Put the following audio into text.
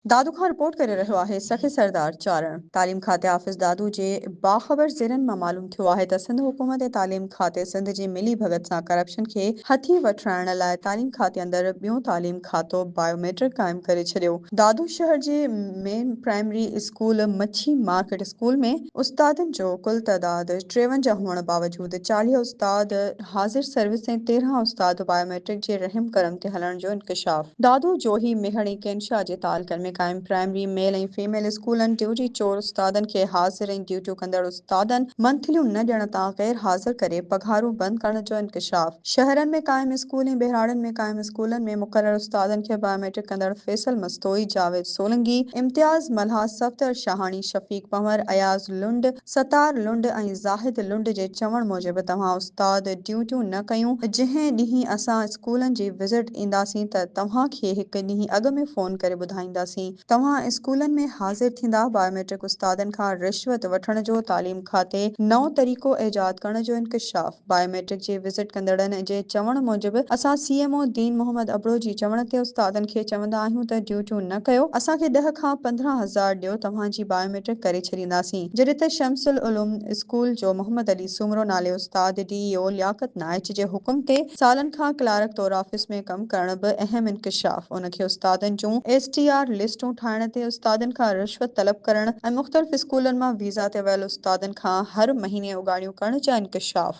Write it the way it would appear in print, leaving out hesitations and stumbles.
दादू खां रिपोर्ट करे रहियो आहे सखी सरदार चारण। तालीम खाते हाफ़िज़ दादू जे बाख़बर ज़रियनि मां मालूम थियो आहे त सिंध हुकूमत तालीम खाते सिंध जी मिली भगत सां करप्शन खे हथी वठाइण लाइ तालीम खाते अंदरि ॿियों तालीम खातो बायोमेट्रिक क़ाइमु करे छॾियो। दादू शहर जे मेन प्राइमरी स्कूल मच्छी मार्केट स्कूल में उस्तादनि जो कुल तइदाद 53 हुअण बावजूदि 40 उस्ताद हाज़िर सर्विस ऐं 13 उस्ताद बायोमेट्रिक जे रहम करम ते हलण जो इंकशाफ। दादू जोही मेहणी कैंशा जे तालकनि में क़ाइम प्राइमरी मेल ऐं फीमेल स्कूलनि ड्यूटी चोर उस्तादनि खे हाज़िर ऐं ड्यूटियूं कंदड़ उस्तादनि मंथलियूं न ॾियण तां ग़ैर हाज़िर करे पघारूं बंदि करण जो इंकशाफ। शहरनि में क़ाइम स्कूल ऐं बहिराड़नि में क़ाइम स्कूलनि में मुक़रर उस्तादनि खे बायोमेट्रिक कंदड़ फैसल मस्तोई, जावेद सोलंगी, इम्तियाज़ मल्हा, सफ़दर शाहानी, शफ़ीक पंवर, अयाज़ लुंड, सतार लुंड ऐं ज़ाहिद लुंड जे चवण मूजिबि तव्हां उस्ताद ड्यूटियूं न कयूं। जंहिं ॾींहुं असां स्कूलनि जी विज़िट ईंदासीं त तव्हांखे हिकु ॾींहुं अॻु में फ़ोन करे ॿुधाईंदासीं। तव्हां स्कूलनि में हाज़िर थींदा। बायोमेट्रिक उस्तादनि खां रिश्वत वठण जो तालीम खाते नओं तरीक़ो ईजाद करण जो इंकशाफ। बायोमेट्रिक जे विज़िट कंदड़नि जे चवण मूजिबि असां CMO दीन मोहम्मद अबड़ो जी चवण ते उस्तादनि खे चवंदा आहियूं त ड्यूटियूं न कयो, असांखे 10 खां 15,000 ॾियो, तव्हांजी बायोमेट्रिक करे छॾींदासीं। जॾहिं त शमसुल उलूम स्कूल जो मोहम्मद अली सुमरो नाले उस्ताद DEO लियाकत नाइच जे हुकुम ते सालनि खां क्लार्क तौर ऑफिस में कमु करण बि अहम इंकशाफ। उनखे उस्तादनि जूं STR लिस्टूं ठाहिण ते उस्तादनि खां रिश्वत तलब करण ऐं मुख़्तलिफ़ स्कूलनि मां वीज़ा ते वियल उस्तादनि खां हर महीने उगाड़ियूं करण जा इंकशाफ।